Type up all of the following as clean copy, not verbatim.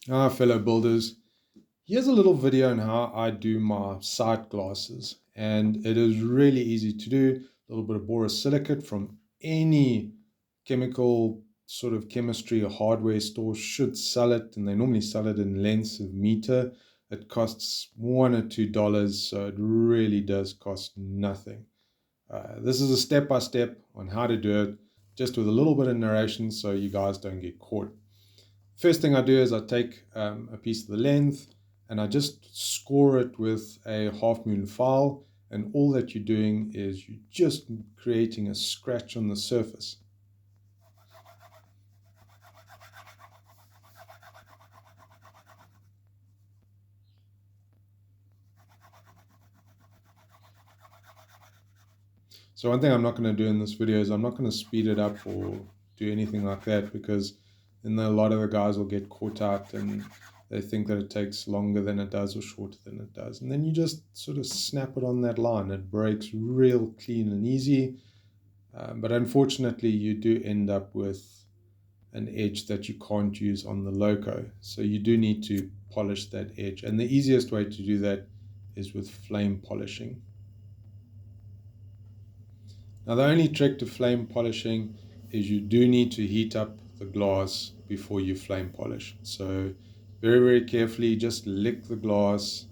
Fellow builders, here's a little video on how I do my sight glasses, and it is really easy to do. A little bit of borosilicate from any chemical sort of chemistry or hardware store should sell it, and they normally sell it in lengths of meter. It costs $1 or $2, so it really does cost nothing. This is a step by step on how to do it, just with a little bit of narration so you guys don't get caught. First thing I do is I take a piece of the length and I just score it with a half moon file, and all that you're doing is you're just creating a scratch on the surface. So one thing I'm not going to do in this video is I'm not going to speed it up or do anything like that, because then a lot of the guys will get caught out and they think that it takes longer than it does or shorter than it does. And then you just sort of snap it on that line. It breaks real clean and easy. But unfortunately, you do end up with an edge that you can't use on the loco. So you do need to polish that edge. And the easiest way to do that is with flame polishing. Now, the only trick to flame polishing is you do need to heat up the glass before you flame polish. So very, very carefully, just lick the glass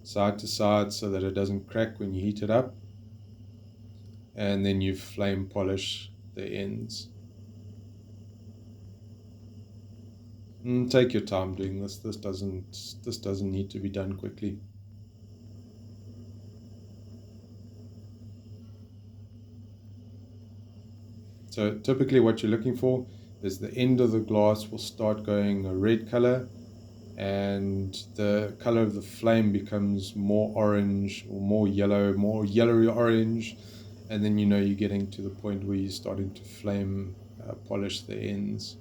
side to side so that it doesn't crack when you heat it up. And then you flame polish the ends. Take your time doing this. This doesn't need to be done quickly. So typically what you're looking for is the end of the glass will start going a red color, and the color of the flame becomes more orange or more yellowy orange, and then you know you're getting to the point where you're starting to flame polish the ends.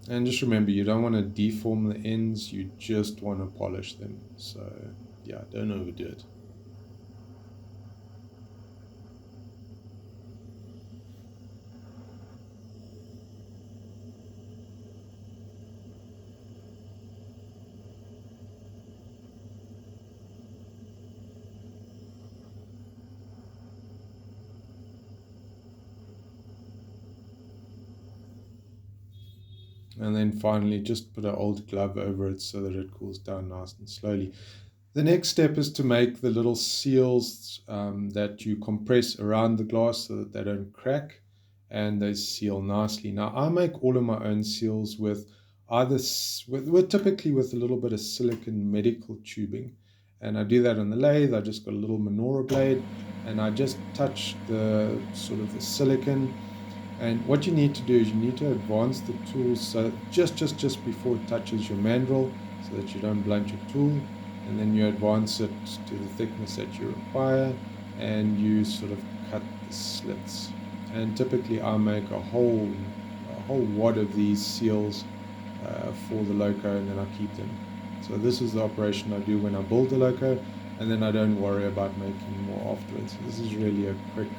And just remember, you don't want to deform the ends, you just want to polish them. So yeah, don't overdo it. And then finally, just put an old glove over it so that it cools down nice and slowly. The next step is to make the little seals that you compress around the glass so that they don't crack and they seal nicely. Now, I make all of my own seals with either typically with a little bit of silicon medical tubing, and I do that on the lathe. I just got a little Menora blade, and I just touch the sort of the silicon. And what you need to do is you need to advance the tool so just before it touches your mandrel, so that you don't blunt your tool, and then you advance it to the thickness that you require, and you sort of cut the slits. And typically I make a whole wad of these seals for the loco, and then I keep them. So this is the operation I do when I build the loco, and then I don't worry about making more afterwards. This is really a quick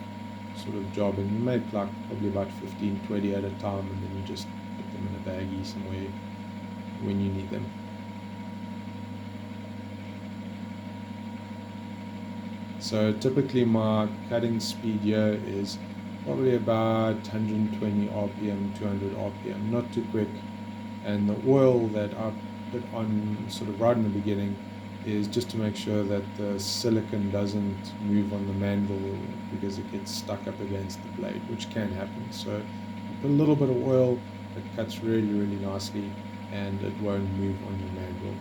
sort of job, and you make like probably about 15-20 at a time, and then you just put them in a baggie somewhere when you need them. So typically my cutting speed here is probably about 120 rpm, 200 rpm, not too quick. And the oil that I put on sort of right in the beginning is just to make sure that the silicon doesn't move on the mandrel because it gets stuck up against the blade, which can happen. So you put a little bit of oil, it cuts really, really nicely, and it won't move on your mandrel.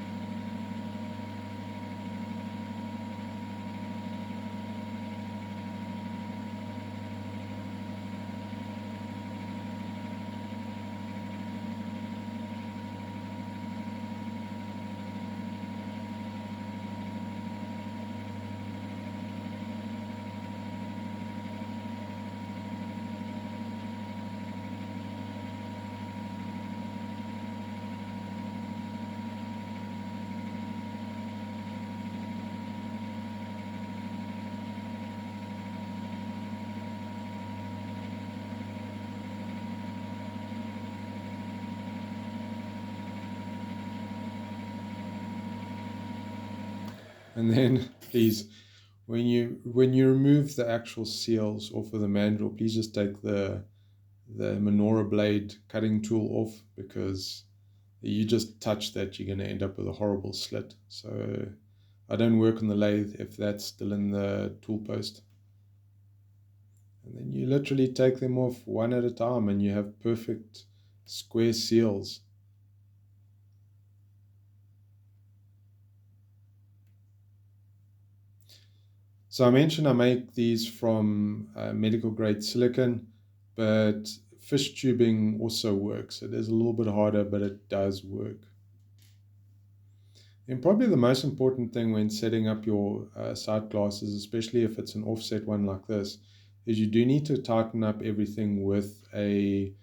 And then please, when you remove the actual seals off of the mandrel, please just take the Menora blade cutting tool off, because you just touch that, you're going to end up with a horrible slit. So I don't work on the lathe if that's still in the tool post. And then you literally take them off one at a time and you have perfect square seals. So I mentioned I make these from medical grade silicon, but fish tubing also works. It is a little bit harder, but it does work. And probably the most important thing when setting up your sight glasses, especially if it's an offset one like this, is you do need to tighten up everything with a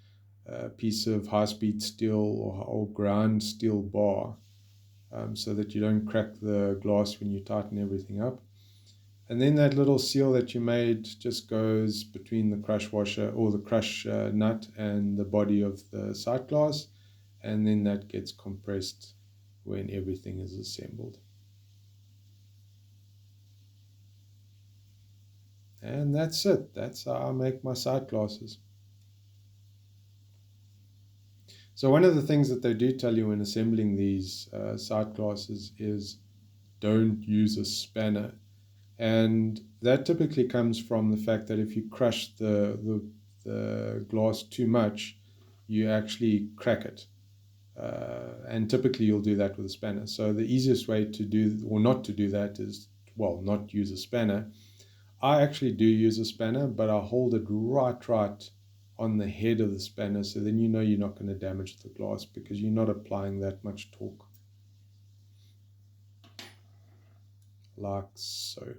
piece of high-speed steel or ground steel bar, so that you don't crack the glass when you tighten everything up. And then that little seal that you made just goes between the crush washer or the crush nut and the body of the sight glass, and then that gets compressed when everything is assembled. And that's it. That's how I make my sight glasses. So one of the things that they do tell you when assembling these sight glasses is don't use a spanner. And that typically comes from the fact that if you crush the glass too much, you actually crack it. And typically you'll do that with a spanner. So the easiest way to do, or not to do that, is, well, not use a spanner. I actually do use a spanner, but I hold it right on the head of the spanner, so then you know you're not going to damage the glass because you're not applying that much torque. Like so.